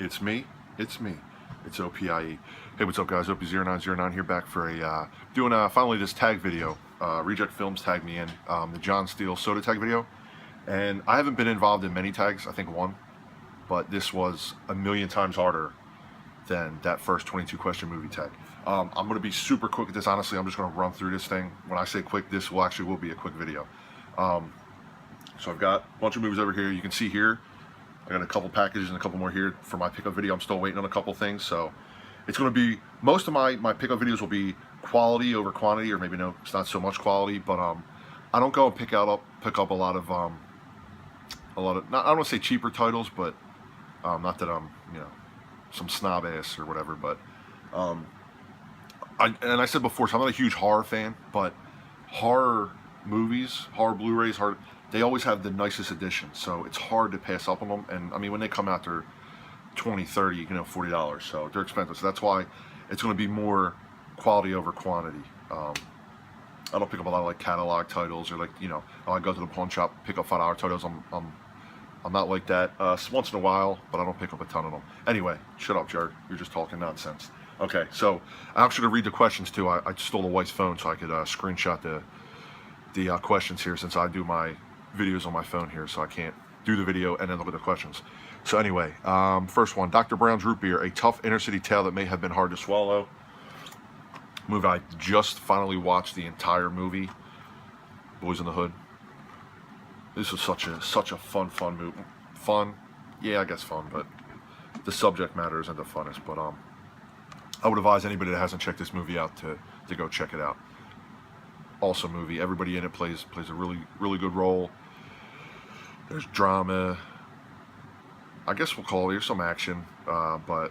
It's me. It's me. It's OPIE. Hey, what's up, guys? OP0909 here, back for doing finally this tag video. Reject Films tagged me in the John Steele soda tag video, and I haven't been involved in many tags. I think one, but this was a million times harder than that first 22 question movie tag. I'm going to be super quick at this. Honestly, I'm just going to run through this thing. When I say quick, this will be a quick video. So I've got a bunch of movies over here. You can see here I got a couple packages and a couple more here for my pickup video. I'm still waiting on a couple things, so it's going to be, most of my pickup videos will be quality over quantity, or maybe no, it's not so much quality, but I don't go and pick up a lot of not, I don't want to say cheaper titles, but not that I'm, you know, some snob ass or whatever, but I said before, so I'm not a huge horror fan, but horror movies, horror Blu-rays, they always have the nicest editions, so it's hard to pass up on them. And I mean, when they come out, they're $20, $30, you know, $40, so they're expensive. So that's why it's going to be more quality over quantity. I don't pick up a lot of like catalog titles, or like, you know, I go to the pawn shop, pick up $5 titles. I'm not like that. Once in a while, but I don't pick up a ton of them. Anyway, shut up, Jared. You're just talking nonsense. Okay, so I'm actually gonna read the questions too. I stole the wife's phone so I could screenshot the questions here, since I do my videos on my phone here, so I can't do the video and then look at the questions. So anyway, first one, Dr. Brown's Root Beer, a tough inner city tale that may have been hard to swallow. Movie I just finally watched the entire movie, Boys in the Hood. This was such a fun movie. Fun, yeah, I guess fun, but the subject matter isn't the funnest. But I would advise anybody that hasn't checked this movie out to go check it out. Awesome movie. Everybody in it plays a really good role. There's drama. I guess we'll call it, there's some action, but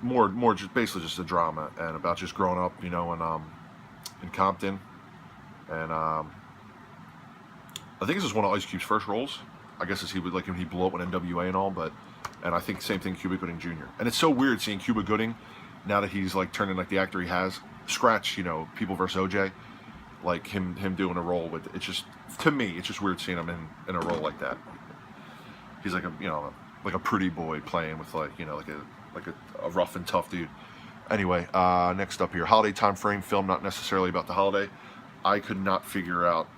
more just basically just a drama, and about just growing up, you know, in Compton, and I think this is one of Ice Cube's first roles. I guess as he would, like, when he blew up with NWA and all, and I think same thing Cuba Gooding Jr. And it's so weird seeing Cuba Gooding now that he's like turning like the actor he has. Scratch, you know, People vs. OJ. Like him doing a role with, it's just, to me, it's just weird seeing him in a role like that. He's like a, you know, like a pretty boy playing with, like, you know, like a rough and tough dude. Anyway, next up here, holiday time frame film, not necessarily about the holiday. I could not figure out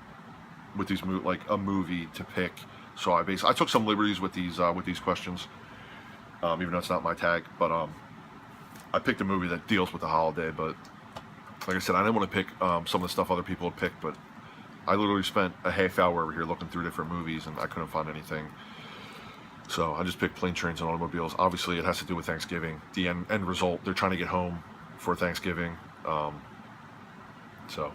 with these like a movie to pick, so I took some liberties with these questions, even though it's not my tag. But I picked a movie that deals with the holiday, but like I said, I didn't want to pick some of the stuff other people had picked, but I literally spent a half hour over here looking through different movies, and I couldn't find anything. So I just picked Plane, Trains, and Automobiles. Obviously, it has to do with Thanksgiving. The end result, they're trying to get home for Thanksgiving. So,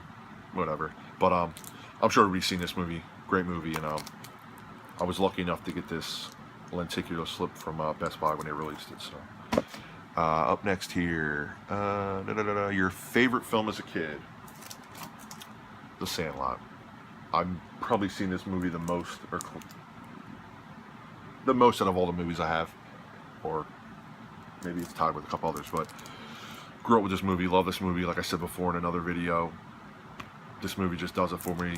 whatever. But I'm sure everybody's seen this movie. Great movie, and I was lucky enough to get this lenticular slip from Best Buy when they released it. So. Up next here, your favorite film as a kid? The Sandlot. I've probably seen this movie the most, or the most out of all the movies I have, or maybe it's tied with a couple others, but grew up with this movie, love this movie. Like I said before in another video, this movie just does it for me.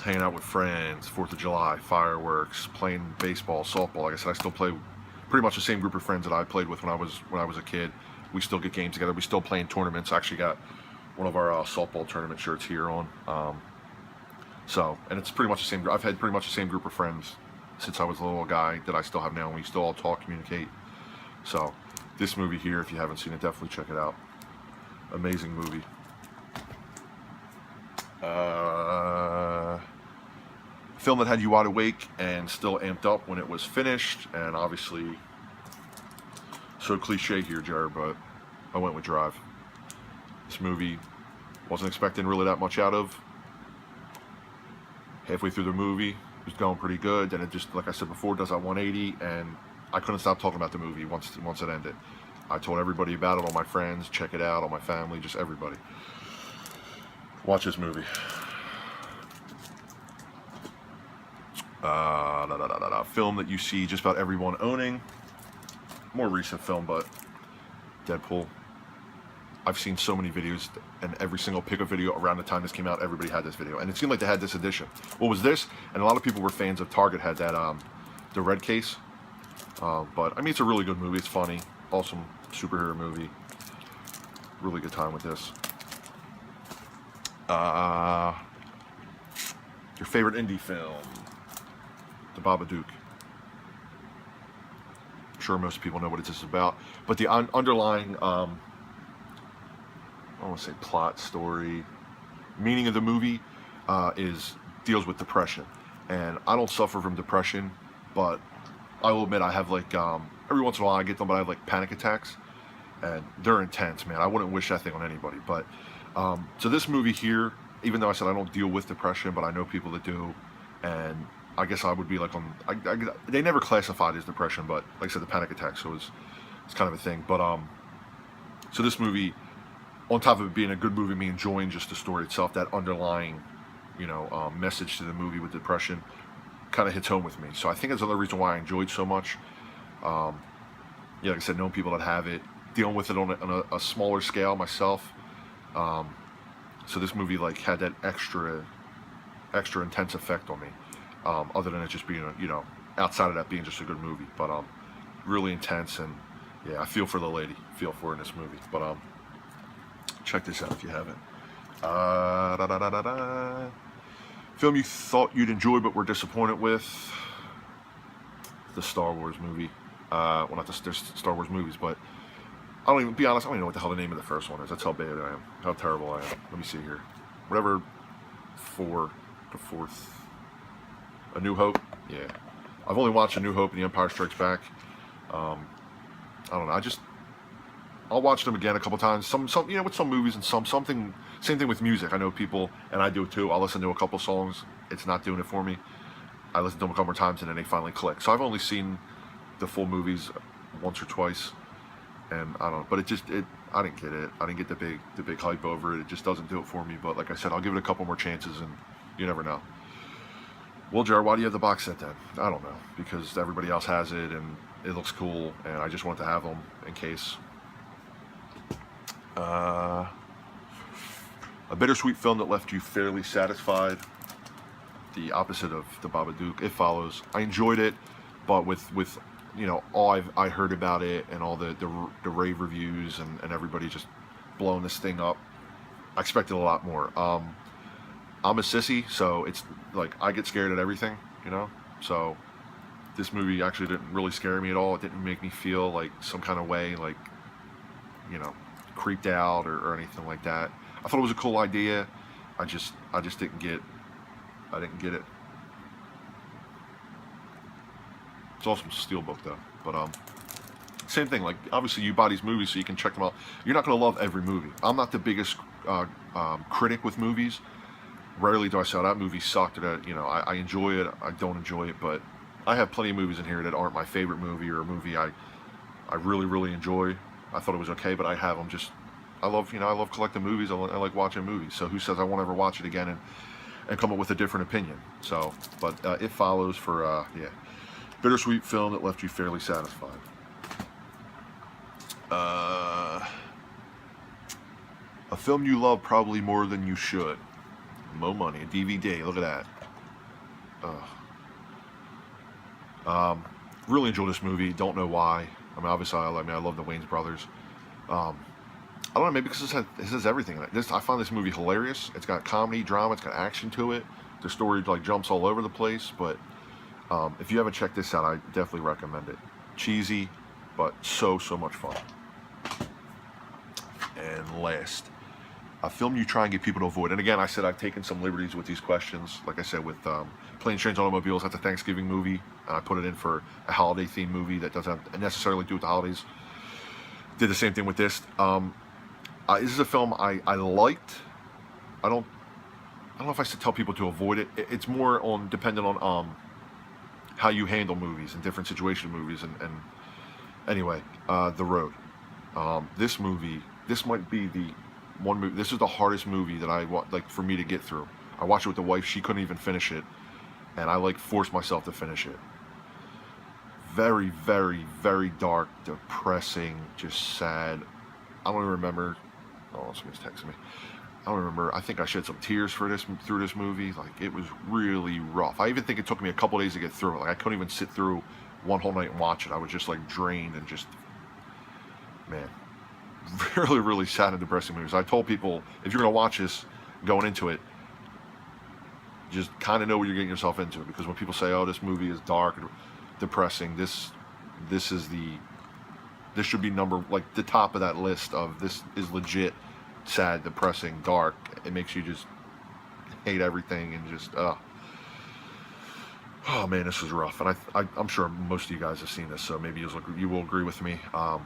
Hanging out with friends, 4th of July, fireworks, playing baseball, softball. Like I said, I still play pretty much the same group of friends that I played with when I was a kid. We still get games together. We still play in tournaments. I actually got one of our softball tournament shirts here on. So, and it's pretty much the same. I've had pretty much the same group of friends since I was a little guy that I still have now, and we still all talk, communicate. So, this movie here, if you haven't seen it, definitely check it out. Amazing movie. Film that had you wide awake and still amped up when it was finished, and obviously, so cliche here, Jared, but I went with Drive. This movie wasn't expecting really that much out of. Halfway through the movie, it was going pretty good, and it just, like I said before, does that 180, and I couldn't stop talking about the movie once it ended. I told everybody about it, all my friends, check it out, all my family, just everybody. Watch this movie. Film that you see just about everyone owning. More recent film, but Deadpool. I've seen so many videos, and every single pickup video around the time this came out, everybody had this video, and it seemed like they had this edition. What was this? And a lot of people were fans of Target, had that the red case. But I mean, it's a really good movie. It's funny, awesome superhero movie. Really good time with this. Your favorite indie film, The Babadook. I'm sure most people know what it's about, but the underlying, I don't want to say plot, story, meaning of the movie deals with depression. And I don't suffer from depression, but I will admit I have like every once in a while I get them, but I have like panic attacks, and they're intense, man. I wouldn't wish that thing on anybody. But so this movie here, even though I said I don't deal with depression, but I know people that do, and I guess I would be like on. They never classified as depression, but like I said, the panic attack, so it's kind of a thing. But so this movie, on top of it being a good movie, me enjoying just the story itself, that underlying, message to the movie with depression, kind of hits home with me. So I think that's another reason why I enjoyed so much. Yeah, like I said, knowing people that have it, dealing with it on a smaller scale myself. So this movie like had that extra intense effect on me. Other than it just being outside of that being just a good movie, but really intense, and yeah, I feel for the lady, feel for her in this movie. But check this out if you haven't. Film you thought you'd enjoy but were disappointed with. The Star Wars movie. Well, not there's Star Wars movies, but I don't even know what the hell the name of the first one is. That's how bad I am. How terrible I am. Let me see here. Whatever. The fourth. A New Hope. Yeah. I've only watched A New Hope and The Empire Strikes Back. I don't know. I'll watch them again a couple times. Some with some movies and something. Same thing with music. I know people, and I do it too. I'll listen to a couple songs. It's not doing it for me. I listen to them a couple more times, and then they finally click. So I've only seen the full movies once or twice, and I don't know. But I didn't get it. I didn't get the big hype over it. It just doesn't do it for me. But like I said, I'll give it a couple more chances, and you never know. Well, Jared, why do you have the box set then? I don't know. Because everybody else has it, and it looks cool, and I just want to have them in case. A bittersweet film that left you fairly satisfied. The opposite of The Babadook. It Follows. I enjoyed it, but with all I heard about it and all the rave reviews and everybody just blowing this thing up, I expected a lot more. I'm a sissy, so it's like I get scared at everything, So this movie actually didn't really scare me at all. It didn't make me feel like some kind of way, like creeped out or anything like that. I thought it was a cool idea. I just didn't get it. It's awesome steelbook though. But same thing. Like obviously you buy these movies so you can check them out. You're not gonna love every movie. I'm not the biggest critic with movies. Rarely do I say, oh, that movie sucked. I enjoy it. I don't enjoy it, but I have plenty of movies in here that aren't my favorite movie or a movie I really really enjoy. I thought it was okay, but I have them just. I love collecting movies. I like watching movies. So who says I won't ever watch it again and come up with a different opinion? So, but It Follows for bittersweet film that left you fairly satisfied. A film you love probably more than you should. Mo Money, a DVD. Look at that. Really enjoyed this movie. Don't know why. I mean, obviously, I love the Wayans brothers. I don't know, maybe because this has everything in it. I find this movie hilarious. It's got comedy, drama, it's got action to it. The story like jumps all over the place, but if you haven't checked this out, I definitely recommend it. Cheesy, but so much fun. And last, a film you try and get people to avoid. And again, I said I've taken some liberties with these questions. Like I said, with Planes, Trains, Automobiles, that's a Thanksgiving movie. And I put it in for a holiday-themed movie that doesn't necessarily do with the holidays. Did the same thing with this. This is a film I liked. I don't know if I should tell people to avoid it. It's more dependent on how you handle movies and different situation movies. And anyway, The Road. This might be the one movie. This is the hardest movie that for me to get through. I watched it with the wife. She couldn't even finish it, and I forced myself to finish it. Very, very, very dark, depressing, just sad. I don't even remember. Oh, somebody's texting me. I don't remember. I think I shed some tears through this movie. Like, it was really rough. I even think it took me a couple days to get through it. Like, I couldn't even sit through one whole night and watch it. I was just like drained and just, man, really, really sad and depressing movies. I told people, if you're going to watch this going into it, just kind of know what you're getting yourself into, because when people say, oh, this movie is dark and depressing, this should be like the top of that list of this is legit sad, depressing, dark. It makes you just hate everything and just oh man, this was rough. And I'm sure most of you guys have seen this, so maybe you will agree with me. I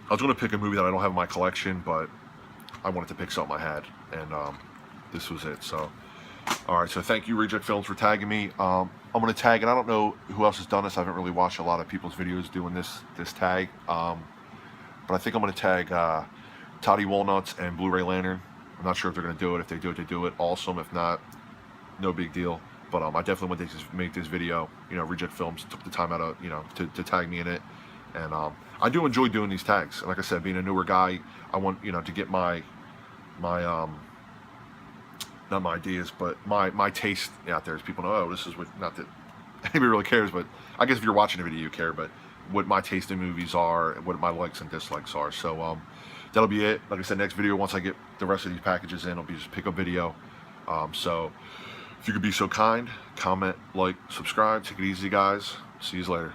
was going to pick a movie that I don't have in my collection, but I wanted to pick something I had, and this was it. So alright, so thank you Reject Films for tagging me. I'm going to tag, and I don't know who else has done this. I haven't really watched a lot of people's videos doing this tag, but I think I'm going to tag Toddy Walnuts and Blu-ray Lantern. I'm not sure if they're going to do it. If they do it, they do it. Awesome. If not, no big deal. But I definitely want to make this video. Reject Films took the time out of, to tag me in it. And I do enjoy doing these tags. And like I said, being a newer guy, I want, to get my not my ideas, but my taste out there, as people know, oh, this is what, not that anybody really cares, but I guess if you're watching a video, you care, but what my taste in movies are, and what my likes and dislikes are. So that'll be it. Like I said, next video, once I get the rest of these packages in, it'll be just pick up video. So if you could be so kind, comment, like, subscribe. Take it easy, guys. See you later.